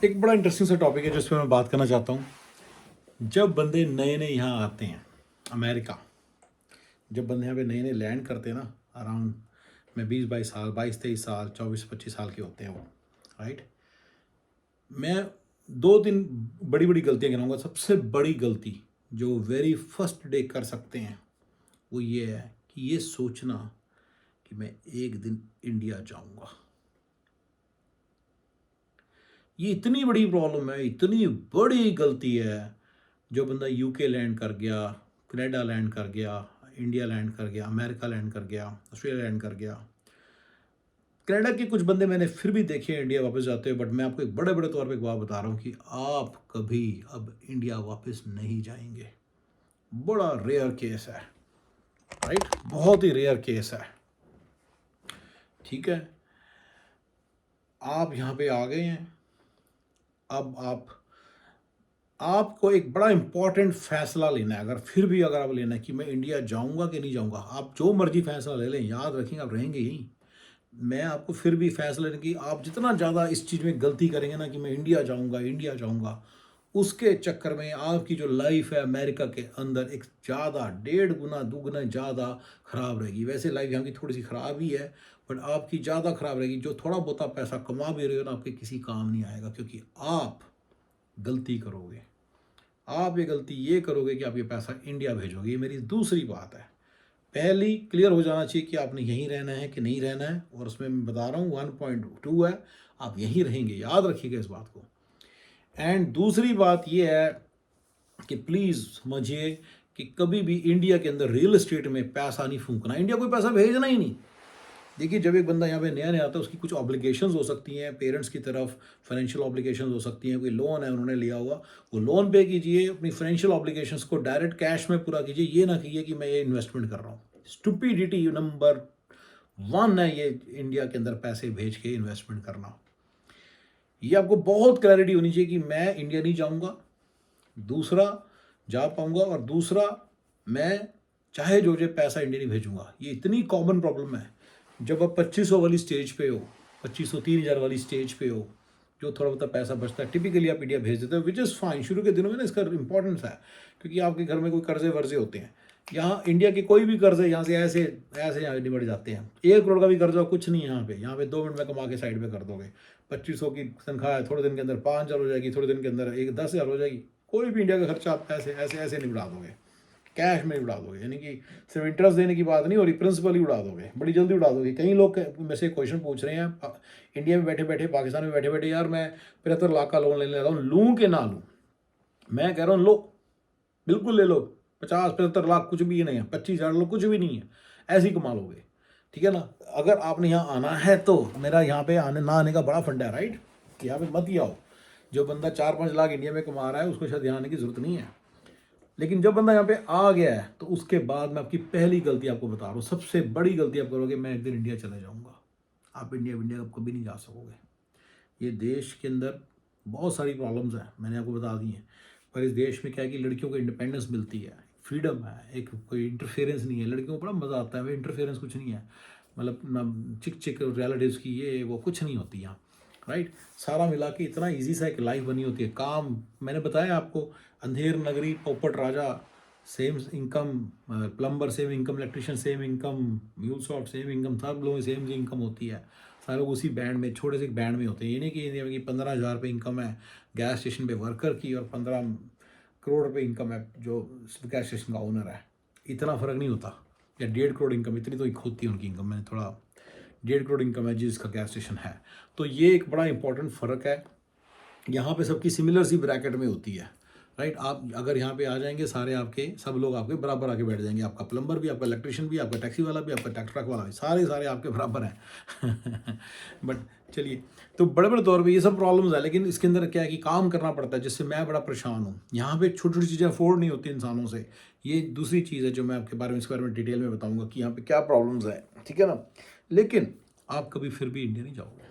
एक बड़ा इंटरेस्टिंग सा टॉपिक है जिस पर मैं बात करना चाहता हूँ। जब बंदे नए नए यहाँ आते हैं अमेरिका, जब बंदे यहाँ पे नए नए लैंड करते हैं ना, अराउंड मैं 20-22 साल, 22-23 साल, 24-25 साल के होते हैं वो, राइट। मैं दो तीन बड़ी बड़ी गलतियाँ गिनाऊंगा। सबसे बड़ी गलती जो वेरी फर्स्ट डे कर सकते हैं वो ये है कि ये सोचना कि मैं एक दिन इंडिया जाऊंगा। ये इतनी बड़ी प्रॉब्लम है, इतनी बड़ी गलती है। जो बंदा यूके लैंड कर गया, कनाडा लैंड कर गया, इंडिया लैंड कर गया, अमेरिका लैंड कर गया, ऑस्ट्रेलिया लैंड कर गया। कनाडा के कुछ बंदे मैंने फिर भी देखे इंडिया वापस जाते हुए, बट मैं आपको एक बड़े बड़े तौर पे एक बात बता रहा हूँ कि आप कभी अब इंडिया वापस नहीं जाएंगे। बड़ा रेयर केस है, राइट, बहुत ही रेयर केस है। ठीक है, आप यहाँ पे आ गए हैं। अब आपको एक बड़ा इंपॉर्टेंट फैसला लेना है। अगर आप लेना है कि मैं इंडिया जाऊंगा कि नहीं जाऊंगा, आप जो मर्जी फैसला ले लें, याद रखेंगे आप रहेंगे यहीं। मैं आपको फिर भी फैसला लेने की, आप जितना ज़्यादा इस चीज़ में गलती करेंगे ना कि मैं इंडिया जाऊंगा, उसके चक्कर में आपकी जो लाइफ है अमेरिका के अंदर एक ज़्यादा 1.5 गुना 2 गुना ज़्यादा ख़राब रहेगी। वैसे लाइफ यहाँ की थोड़ी सी ख़राब ही है, बट आपकी ज़्यादा ख़राब रहेगी। जो थोड़ा बहुत आप पैसा कमा भी रहे हो ना, आपके किसी काम नहीं आएगा, क्योंकि आप गलती करोगे। आप ये गलती ये करोगे कि आप ये पैसा इंडिया भेजोगे। ये मेरी दूसरी बात है। पहली क्लियर हो जाना चाहिए कि आपने यहीं रहना है कि नहीं रहना है, और उसमें मैं बता रहा हूँ 1.2 है, आप यहीं रहेंगे, याद रखिएगा इस बात को। एंड दूसरी बात ये है कि प्लीज़ समझिए कि कभी भी इंडिया के अंदर रियल एस्टेट में पैसा नहीं फूंकना। इंडिया कोई पैसा भेजना ही नहीं। देखिए, जब एक बंदा यहाँ पे नया नया आता है, उसकी कुछ ऑब्लिगेशंस हो सकती हैं पेरेंट्स की तरफ, फाइनेंशियल ऑब्लिगेशंस हो सकती हैं, कोई लोन है उन्होंने लिया हुआ, वो लोन पे कीजिए। अपनी फाइनेंशियल ऑब्लिगेशंस को डायरेक्ट कैश में पूरा कीजिए। ये ना कीजिए कि मैं ये इन्वेस्टमेंट कर रहा हूँ। स्टुपिडिटी नंबर 1 है ये, इंडिया के अंदर पैसे भेज के इन्वेस्टमेंट करना। ये आपको बहुत क्लैरिटी होनी चाहिए कि मैं इंडिया नहीं जाऊँगा, दूसरा जा पाऊँगा, और दूसरा मैं चाहे जो जो पैसा इंडिया नहीं भेजूँगा। ये इतनी कॉमन प्रॉब्लम है। जब आप 2500 वाली स्टेज पे हो, 2500 3000 वाली स्टेज पे हो, जो थोड़ा बहुत पैसा बचता है, टिपिकली आप इंडिया भेज देते हो, विच इज़ फाइन। शुरू के दिनों में ना इसका इंपॉर्टेंस है, क्योंकि आपके घर में कोई कर्जे वर्जे होते हैं। यहाँ इंडिया के कोई भी कर्जे यहाँ से ऐसे ऐसे यहाँ निबट जाते हैं। 1 करोड़ का भी कर्जा हो, कुछ नहीं है यहाँ पे 2 मिनट में कमा के साइड पे कर दोगे। 2500 की तनख्वाह है, थोड़े दिन के अंदर 5000 हो जाएगी, थोड़े दिन के अंदर 10,000 हो जाएगी। कोई भी इंडिया का खर्चा आप ऐसे ऐसे ऐसे नहीं उड़ा दोगे, कैश में उड़ा दोगे। यानी कि सिर्फ इंटरेस्ट देने की बात नहीं हो रही, प्रिंसिपल ही उड़ा दोगे, बड़ी जल्दी उड़ा दोगे। कई लोग मेरे से क्वेश्चन पूछ रहे हैं इंडिया में बैठे बैठे, पाकिस्तान में बैठे बैठे, यार मैं 75 लाख का लोन लेने लगा हूँ, लूँ कि ना लूँ। मैं कह रहा हूँ लो, बिल्कुल ले लो। 50-75 लाख कुछ भी नहीं है, 25,000 लो, कुछ भी नहीं है, ऐसे ही कमा लोगे। ठीक है ना। अगर आपने यहाँ आना है तो मेरा यहाँ पे आने ना आने का बड़ा फंडा है, राइट। यहाँ पे मत ही आओ। जो बंदा 4-5 लाख इंडिया में कमा रहा है, उसको शायद यहाँ आने की जरूरत नहीं है। लेकिन जब बंदा यहाँ पे आ गया है, तो उसके बाद मैं आपकी पहली गलती आपको बता रहा हूँ, सबसे बड़ी गलती आप करोगे, मैं एक दिन इंडिया चला जाऊँगा। आप इंडिया आप कभी नहीं जा सकोगे। ये देश के अंदर बहुत सारी प्रॉब्लम्स हैं, मैंने आपको बता दी हैं, पर इस देश में क्या है कि लड़कियों को इंडिपेंडेंस मिलती है, फ्रीडम है, एक कोई इंटरफेरेंस नहीं है। लड़कियों को बड़ा मज़ा आता है, वे इंटरफेरेंस कुछ नहीं है। मतलब चिक चिक रिलेटिव्स की ये वो कुछ नहीं होती यहाँ, राइट। सारा मिला के इतना ईजी सा एक लाइफ बनी होती है। काम मैंने बताया आपको, अंधेर नगरी, पोपट राजा, same income, plumber same income, electrician same income, mule shop same income, सब लोगों की सेम इनकम होती है। सारे लोग उसी बैंड में, छोटे से बैंड में होते हैं। ये नहीं कि इंडिया में कि 15,000 रुपये इनकम है गैस स्टेशन पे वर्कर की, और 15 करोड़ रुपये इनकम है जो गैस स्टेशन का ओनर है। इतना फ़र्क नहीं होता। या 1.5 करोड़ इनकम, इतनी तो होती है उनकी इनकम। मैंने थोड़ा 1.5 करोड़ इनकम है जिसका गैस स्टेशन है। तो ये एक बड़ा इंपॉर्टेंट फ़र्क है। यहाँ पे सबकी सिमिलर सी ब्रैकेट में होती है, राइट। आप अगर यहाँ पे आ जाएंगे, सारे आपके सब लोग आपके बराबर आके बैठ जाएंगे। आपका प्लम्बर भी, आपका इलेक्ट्रिशियन भी, आपका टैक्सी वाला भी, आपका टैक्स ट्रक वाला भी, सारे आपके बराबर हैं। बट चलिए, तो बड़े बड़े तौर पे ये सब प्रॉब्लम्स है। लेकिन इसके अंदर क्या है कि काम करना पड़ता है, जिससे मैं बड़ा परेशान हूँ। यहाँ पे छोटी छोटी चीज़ें अफोर्ड नहीं होती इंसानों से। ये दूसरी चीज़ है जो मैं आपके बारे में, इसके बारे में डिटेल में बताऊँगा कि यहाँ पे क्या प्रॉब्लम्स है, ठीक है ना। लेकिन आप कभी फिर भी इंडिया नहीं जाओगे,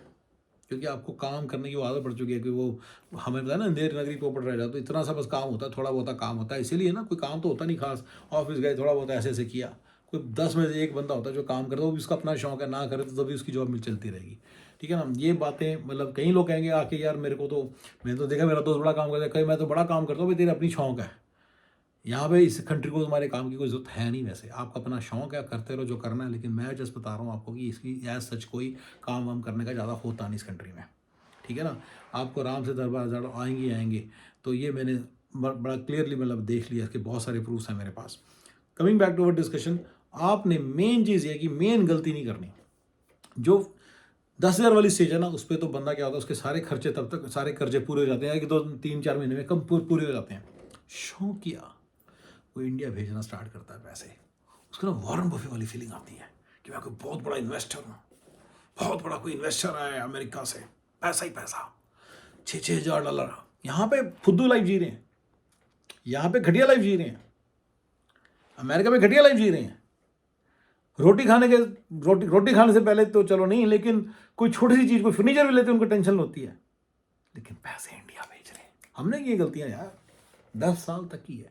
क्योंकि आपको काम करने की आदत पड़ चुकी है। कि वो हमें पता है ना, अंधेर नगरी पोपट रह जाता, तो इतना सा बस काम होता है, थोड़ा बहुत काम होता है। इसीलिए ना, कोई काम तो होता नहीं खास। ऑफिस गए, थोड़ा बहुत ऐसे ऐसे किया। कोई 10 में से 1 बंदा होता है जो काम करता है, वो भी उसका अपना शौक है, ना करे तो तभी उसकी जॉब मिल चलती रहेगी। ठीक है ना। ये बातें मतलब कई लोग कहेंगे आके यार मेरे को तो, मैंने तो देखा मेरा दोस्त बड़ा काम करता है, कहीं मैं तो बड़ा काम करता हूँ, भाई तेरी अपनी शौक है। यहाँ पे इस कंट्री को तुम्हारे काम की कोई ज़रूरत है नहीं, वैसे आपका अपना शौक है, करते रहो जो करना है। लेकिन मैं जस्ट बता रहा हूँ आपको कि इसकी एज सच कोई काम वाम करने का ज़्यादा होता नहीं इस कंट्री में, ठीक है ना। आपको आराम से 10-12 हज़ार आएंगे आएंगे। तो ये मैंने बड़ा क्लियरली मतलब देख लिया कि बहुत सारे प्रूफ्स हैं मेरे पास। Coming back to our discussion, आपने मेन चीज़ ये कि मेन गलती नहीं करनी। जो 10,000 वाली स्टेज है ना, उस पर तो बंदा क्या होता है, उसके सारे खर्चे तब तक सारे कर्जे पूरे हो जाते हैं कि 2-3-4 महीने में कम पूरे हो जाते हैं। शौकिया वो इंडिया भेजना स्टार्ट करता है पैसे, उसको ना वॉरेन बफे वाली फीलिंग आती है कि मैं कोई बहुत बड़ा इन्वेस्टर हूँ, बहुत बड़ा कोई इन्वेस्टर आया अमेरिका से, पैसा ही पैसा, $6,000। यहाँ पे फुद्दू लाइफ जी रहे हैं, यहाँ पे घटिया लाइफ जी रहे हैं, अमेरिका में घटिया लाइफ जी रहे हैं। रोटी खाने से पहले तो चलो नहीं, लेकिन कोई छोटी सी चीज़, कोई फर्नीचर भी लेते हैं उनको टेंशन होती है, लेकिन पैसे इंडिया भेज रहे हैं। हमने ये गलतियाँ यार 10 साल तक की है,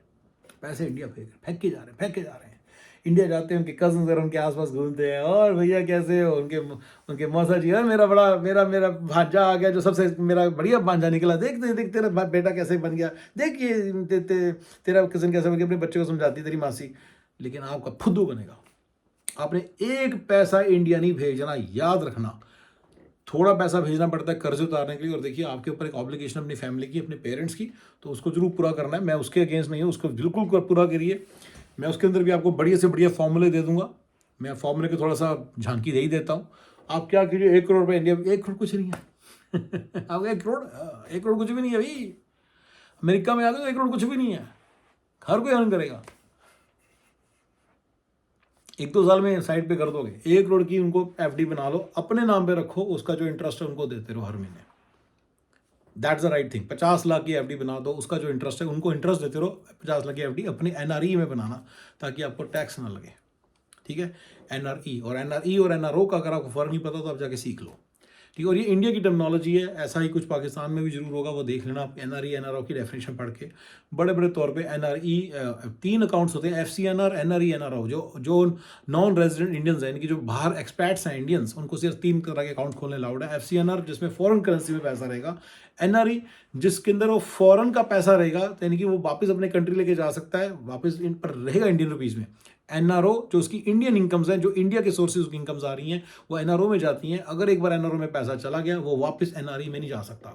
पैसे इंडिया फेंक के जा रहे हैं। इंडिया जाते हैं, उनके कजन जरा उनके आसपास घूमते हैं, और भैया कैसे हो, उनके मौसा जी, और मेरा भांजा आ गया जो सबसे मेरा बढ़िया भांजा निकला, देख तेरा बेटा कैसे बन गया, देख ये तेरा कजन कैसे बन गया, अपने बच्चे को समझाती तेरी मासी। लेकिन आपका फुद्दू बनेगा। आपने एक पैसा इंडिया नहीं भेजना, याद रखना। थोड़ा पैसा भेजना पड़ता है कर्ज उतारने के लिए, और देखिए आपके ऊपर एक ऑब्लिगेशन अपनी फैमिली की, अपने पेरेंट्स की, तो उसको जरूर पूरा करना है। मैं उसके अगेंस्ट नहीं हूँ, उसको बिल्कुल पूरा करिए। मैं उसके अंदर भी आपको बढ़िया से बढ़िया फॉर्मूले दे दूंगा। मैं फॉर्मूले के थोड़ा सा झांकी दे ही देता हूँ। आप क्या कीजिए, 1 करोड़ रुपये इंडिया, 1 करोड़ कुछ नहीं है। आप 1 करोड़ कुछ भी नहीं है भाई। अमेरिका में आ गए तो 1 करोड़ कुछ भी नहीं है, हर कोई अर्न करेगा। 1-2 साल में साइड पे कर दोगे। 1 करोड़ की उनको एफडी बना लो, अपने नाम पे रखो, उसका जो इंटरेस्ट है उनको देते रहो हर महीने। That's the right thing. 50 lakh की एफडी बना दो, उसका जो इंटरेस्ट है उनको इंटरेस्ट देते रहो। 50 लाख की एफडी अपने एनआरई में बनाना, ताकि आपको टैक्स ना लगे, ठीक है। एनआरई और एनआरओ का अगर आपको फर्क नहीं पता तो आप जाके सीख लो, ठीक है। और ये इंडिया की टर्मिनोलॉजी है, ऐसा ही कुछ पाकिस्तान में भी जरूर होगा, वो देख लेना आप एनआरई एनआरओ की डेफिनेशन पढ़ के। बड़े बड़े तौर पे एनआरई 3 अकाउंट्स होते हैं, एफसीएनआर, एनआरई, एनआरओ। जो नॉन रेजिडेंट इंडियंस हैं, इनकी जो बाहर एक्सपैट्स हैं इंडियंस, उनको सिर्फ 3 तरह के अकाउंट खोलने अलाउड है। एफसीएनआर जिसमें फॉरेन करेंसी में पैसा रहेगा, एनआरई जिसके अंदर वो फॉरेन का पैसा रहेगा, यानी कि वो वापस अपने कंट्री लेके जा सकता है, वापस इन पर रहेगा इंडियन रुपीज़ में। एनआरओ जो उसकी इंडियन इनकम्स हैं, जो इंडिया के सोर्सेज की इनकम्स आ रही हैं, वो एनआरओ में जाती हैं। अगर एक बार एनआरओ में पैसा चला गया, वो वापस एनआरई में नहीं जा सकता।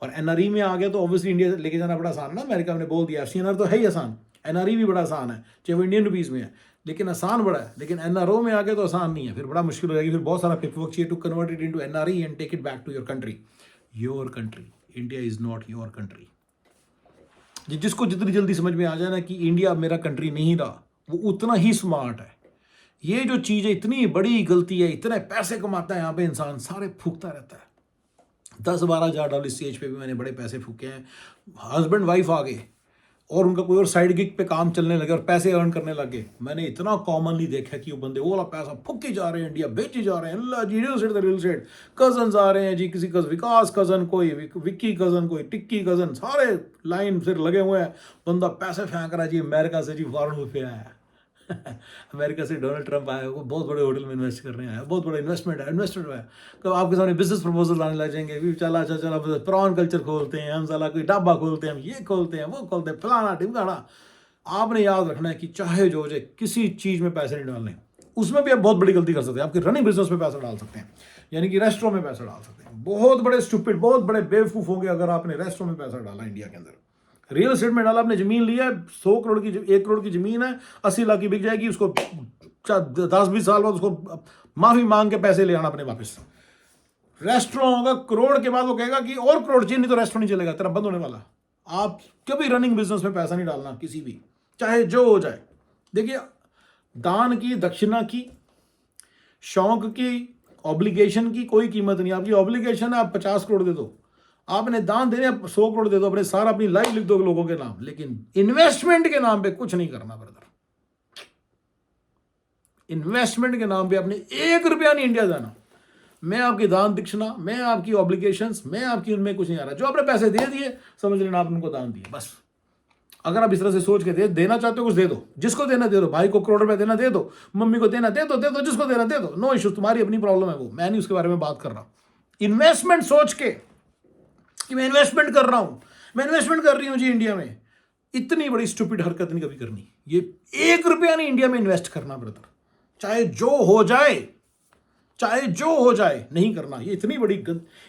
और एनआरई में आ गया तो ऑब्वियसली इंडिया लेके जाना बड़ा आसान ना। अमेरिका ने बोल दिया एफसीएनआर तो है ही आसान, एनआरई भी बड़ा आसान है, चाहे वो इंडियन रुपीज़ में है, लेकिन आसान बड़ा है। लेकिन एनआरओ में आ गया तो आसान नहीं है, फिर बड़ा मुश्किल हो जाएगी, फिर बहुत सारा पेपर वर्क चाहिए to convert it into NRE and take it back to your country. Your country, India is not your country. जिसको जितनी जल्दी समझ में आ जाए ना कि इंडिया मेरा कंट्री नहीं रहा, वो उतना ही स्मार्ट है। ये जो चीज़ है इतनी बड़ी गलती है, इतने पैसे कमाता है यहाँ पे इंसान, सारे फूकता रहता है। 10-12 हज़ार डॉलर स्टेज पे भी मैंने बड़े पैसे फूके हैं। हस्बैंड वाइफ आ गए और उनका कोई और साइड गिग पे काम चलने लगे और पैसे अर्न करने लगे। मैंने इतना कॉमनली देखा कि वो बंदे वो वाला पैसा फूके जा रहे हैं, इंडिया बेचे जा रहे हैं। अल्लाह जी, रियल एस्टेट कजन आ रहे हैं जी, किसी कजन विकास कजन, कोई विक्की कजन, कोई टिक्की कजन, सारे लाइन फिर लगे हुए हैं। बंदा पैसे फेंक रहा है जी, अमेरिका से जी फॉरन रुपये आया है। अमेरिका से डोनाल्ड ट्रंप आया, वो बहुत बड़े होटल में इन्वेस्ट करने आया, बहुत बड़ा इन्वेस्टमेंट है। तो आपके सामने बिजनेस प्रपोजल आने लग जाएंगे, भी चला प्रॉन कल्चर खोलते हैं हम, साला कोई ढाबा खोलते हैं हम, ये खोलते हैं वो खोलते हैं, फलाना ढिमकाना। आपने याद रखना है कि चाहे जो हो जाए, किसी चीज़ में पैसे नहीं डालने। उसमें भी आप बहुत बड़ी गलती कर सकते हैं। आपके रनिंग बिजनेस में पैसा डाल सकते हैं, यानी कि रेस्टोरेंट में पैसा डाल सकते हैं। बहुत बड़े स्टूपिड, बहुत बड़े बेवकूफ़ होंगे अगर आपने रेस्टोरेंट में पैसा डाला इंडिया के अंदर। रियल एस्टेट में डाला, आपने जमीन ली है, 100 करोड़ की 1 करोड़ की जमीन है, 80 लाख की बिक जाएगी, उसको 10-20 साल बाद उसको माफी मांग के पैसे ले आना अपने वापस। रेस्टोरेंट होगा करोड़ के बाद, वो कहेगा कि और करोड़ चाहिए, नहीं तो रेस्टोरेंट नहीं चलेगा, तेरा बंद होने वाला। आप कभी रनिंग बिजनेस में पैसा नहीं डालना, किसी भी, चाहे जो हो जाए। देखिए, दान की, दक्षिणा की, शौक की, ऑब्लिगेशन की कोई कीमत नहीं। आपकी ऑब्लिगेशन है, आप 50 करोड़ दे दो, आपने दान देने 100 करोड़ दे दो, अपने सारा अपनी लाइफ लिख दो लोगों के नाम, लेकिन इन्वेस्टमेंट के नाम पे कुछ नहीं करना ब्रदर। इन्वेस्टमेंट के नाम पे आपने 1 रुपया नहीं इंडिया जाना। मैं आपकी दान दक्षिणा, मैं आपकी ऑब्लिगेशंस, मैं आपकी उनमें कुछ नहीं आ रहा। जो आपने पैसे दे दिए, समझ लेना आप उनको दान दिए, बस। अगर आप इस तरह से सोच के देना चाहते हो, कुछ दे दो, जिसको देना दे दो। भाई को करोड़ रुपए देना दे दो, मम्मी को देना दे दो, जिसको देना दे दो, नो इश्यूज, तुम्हारी अपनी प्रॉब्लम है वो, मैं नहीं उसके बारे में बात कर रहा। इन्वेस्टमेंट सोच के कि मैं इन्वेस्टमेंट कर रहा हूं, मैं इन्वेस्टमेंट कर रही हूं जी इंडिया में, इतनी बड़ी स्टूपिड हरकत नहीं कभी करनी। ये 1 रुपया नहीं इंडिया में इन्वेस्ट करना ब्रदर, चाहे जो हो जाए, चाहे जो हो जाए, नहीं करना। ये इतनी बड़ी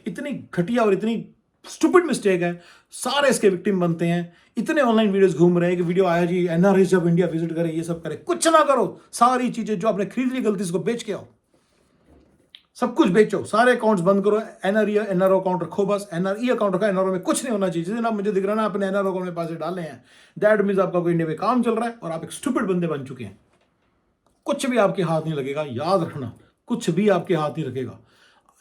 इतनी घटिया और इतनी स्टूपिड मिस्टेक है। सारे इसके विक्टिम बनते हैं। इतने ऑनलाइन वीडियोस घूम रहे हैं कि वीडियो आया जी एनआरआई जब इंडिया विजिट करे, ये सब करे, कुछ ना करो। सारी चीजें जो आपने खरीद ली गलती से उसको बेच के आओ, सब कुछ बेचो, सारे अकाउंट्स बंद करो, एनआरओ अकाउंट रखो, बस एनआरई अकाउंट रखो। एनआरओ में कुछ नहीं होना चाहिए। जिस दिन आप मुझे दिख रहा है ना अपने एनआरओ अकाउंट में पैसे डाले हैं, दैट मीन्स आपका कोई इंडिया में काम चल रहा है और आप एक स्टूपिड बंदे बन चुके हैं। कुछ भी आपके हाथ नहीं लगेगा, याद रखना, कुछ भी आपके हाथ नहीं लगेगा।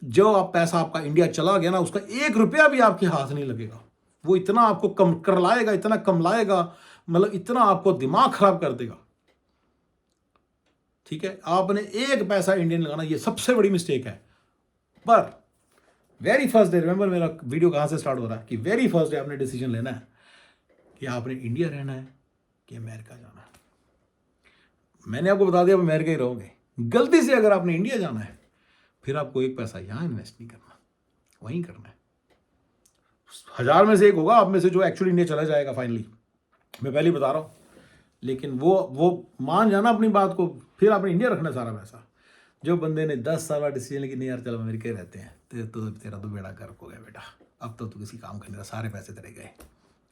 जो आप पैसा आपका इंडिया चला गया ना, उसका 1 रुपया भी आपके हाथ नहीं लगेगा। वो इतना आपको कम कर लाएगा, इतना कम लाएगा, मतलब इतना आपको दिमाग खराब कर देगा। ठीक है, आपने 1 पैसा इंडियन लगाना, ये सबसे बड़ी मिस्टेक है। पर वेरी फर्स्ट डे, रिमेंबर मेरा वीडियो कहां से स्टार्ट हो रहा है, कि वेरी फर्स्ट डे आपने डिसीजन लेना है कि आपने इंडिया रहना है कि अमेरिका जाना है। मैंने आपको बता दिया आप अमेरिका ही रहोगे। गलती से अगर आपने इंडिया जाना है, फिर आपको 1 पैसा यहां इन्वेस्ट नहीं करना, वहीं करना है। 1000 में से 1 होगा आप में से जो एक्चुअली इंडिया चला जाएगा फाइनली, मैं पहले ही बता रहा हूं। लेकिन वो मान जाना अपनी बात को, फिर आपने इंडिया रखना सारा पैसा। जो बंदे ने 10 साल डिसीजन लेकिन नहीं यार चलो अमेरिका ही रहते हैं, तेरा तो बेड़ा गर्क हो गया बेटा, अब तो तू किसी काम का नहीं रहा, सारे पैसे तेरे गए।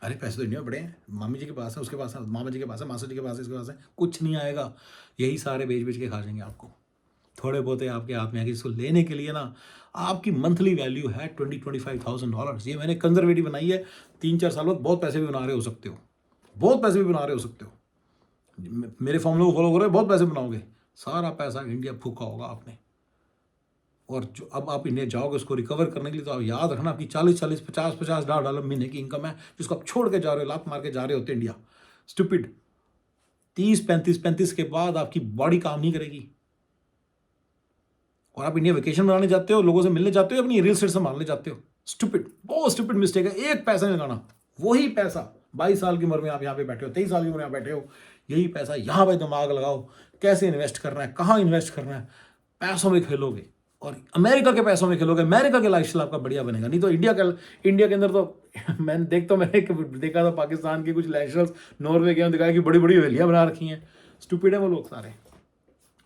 अरे पैसे तो इंडिया में बड़े हैं, मामी जी के पास है, उसके पास है, मामा जी के पास है, मासा जी के पास है, इसके पास है, कुछ नहीं आएगा। यही सारे बेच बेच के खा जाएंगे आपको। थोड़े बहुत आपके हाथ में आएंगे। इसको लेने के लिए ना आपकी मंथली वैल्यू है $20,000-25,000। ये मैंने कंजर्वेटिव बनाई है। 3-4 साल बाद बहुत पैसे भी बना रहे हो सकते हो, बहुत पैसे भी बना रहे हो सकते हो। मेरे फॉर्मूले को फॉलो करो, बहुत पैसे बनाओगे। सारा पैसा इंडिया फूका होगा आपने। और जो अब आप इंडिया जाओगे उसको रिकवर करने के लिए, तो आप याद रखना आपकी 40-40, 50-50 $50 महीने की इनकम है, जिसको आप छोड़ के जा रहे हो, लात मार के जा रहे होते इंडिया। स्टूपिड। 30-35 के बाद आपकी बॉडी काम नहीं करेगी और आप इंडिया वेकेशन बनाने जाते हो, लोगों से मिलने जाते हो, अपनी रियल एस्टेट संभालने जाते हो। स्टूपिड, बहुत स्टूपिड मिस्टेक है। 1 पैसा नहीं लगाना। वही पैसा 22 साल की उम्र में आप यहाँ पे बैठे हो, 23 साल की उम्र में आप बैठे हो, यही पैसा यहाँ पे दिमाग लगाओ, कैसे इन्वेस्ट करना है, कहाँ इन्वेस्ट करना है। पैसों में खेलोगे और अमेरिका के पैसों में खेलोगे, अमेरिका के लाइफस्टाइल आपका बढ़िया बनेगा। नहीं तो इंडिया के अंदर तो मैंने देखा था पाकिस्तान के कुछ नेशनल्स नॉर्वे के दिखाया कि बड़ी बड़ी हवेलियाँ बना रखी हैं। स्टूपिड है वो लोग सारे।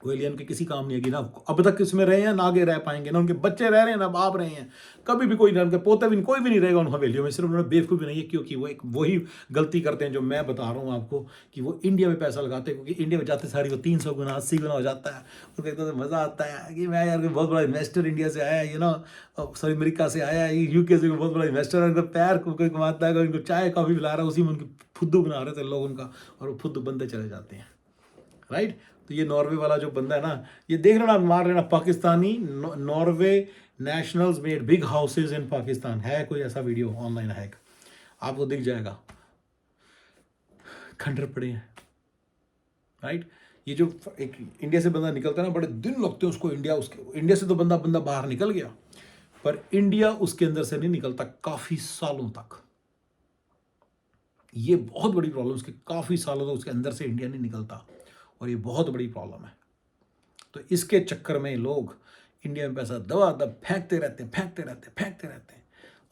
हवेलियाँ उनके किसी काम नहीं है कि ना अब तक किसमें रहे हैं, ना आगे रह पाएंगे, ना उनके बच्चे रह रहे हैं, ना बाप रहे हैं, कभी भी कोई ना उनके पोते भी, कोई भी नहीं रहेगा उन हवेलियों में। सिर्फ उन्होंने बेवकूफ़ी नहीं है, क्योंकि वो एक वही गलती करते हैं जो मैं बता रहा हूँ आपको, कि वो इंडिया में पैसा लगाते हैं, क्योंकि इंडिया में जाते सारी वो 300 गुना 80 गुना हो जाता है। उनको एकदम तो मज़ा आता है कि मैं यार बहुत बड़ा इन्वेस्टर इंडिया से आया है, सॉरी अमेरिका से आया है, UK से बहुत बड़ा इन्वेस्टर है, उनका पैर कोई कमाता है, उनको चाय कॉफ़ी पिला रहा है, उसी में उनकी फुद्दू बना रहे थे लोग उनका, और वो फुद्दू बनते चले जाते हैं। राइट। तो ये नॉर्वे वाला जो बंदा है ना, ये देख लेना, मार लेना, Pakistani Norway nationals made big houses in Pakistan. है कोई ऐसा वीडियो ऑनलाइन है, आपको दिख जाएगा, खंडर पड़े हैं। राइट। ये जो एक इंडिया से बंदा निकलता है ना, बड़े दिन लगते हैं उसको इंडिया से तो बंदा बाहर निकल गया, पर इंडिया उसके अंदर से नहीं निकलता काफी सालों तक। ये बहुत बड़ी प्रॉब्लम, उसके काफी सालों तक उसके अंदर से इंडिया नहीं निकलता, और ये बहुत बड़ी प्रॉब्लम है। तो इसके चक्कर में लोग इंडिया में पैसा दबा दब फेंकते रहते हैं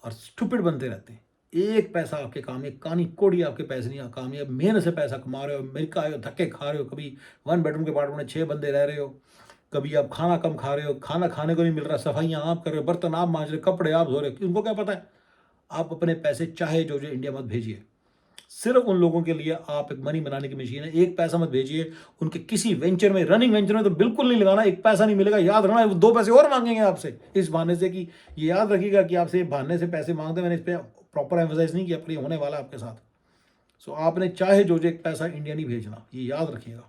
और स्टूपिड बनते रहते हैं। 1 पैसा आपके काम, एक कानी कोड़ी आपके पैसे नहीं काम। ये मेहनत से पैसा कमा रहे हो, अमेरिका आए हो, धक्के खा रहे हो, कभी 1 बेडरूम के अपार्टमेंट में 6 बंदे रह रहे हो, कभी आप खाना कम खा रहे हो, खाना खाने को नहीं मिल रहा, सफाइयाँ आप कर रहे हो, बर्तन आप मांज रहे हो, कपड़े आप धो रहे हो। उनको क्या पता है? आप अपने पैसे चाहे जो इंडिया मत भेजिए। सिर्फ उन लोगों के लिए आप एक मनी बनाने की मशीन है। 1 पैसा मत भेजिए उनके किसी वेंचर में, रनिंग वेंचर में तो बिल्कुल नहीं लगाना। 1 पैसा नहीं मिलेगा, याद रखना। वो 2 पैसे और मांगेंगे आपसे इस बहाने से, कि ये याद रखिएगा कि आपसे बहाने से पैसे मांगते। मैंने इस पर प्रॉपर एम्फसाइज नहीं किया, पर ये होने वाला आपके साथ। सो आपने चाहे जो 1 पैसा इंडिया नहीं भेजना, ये याद रखिएगा।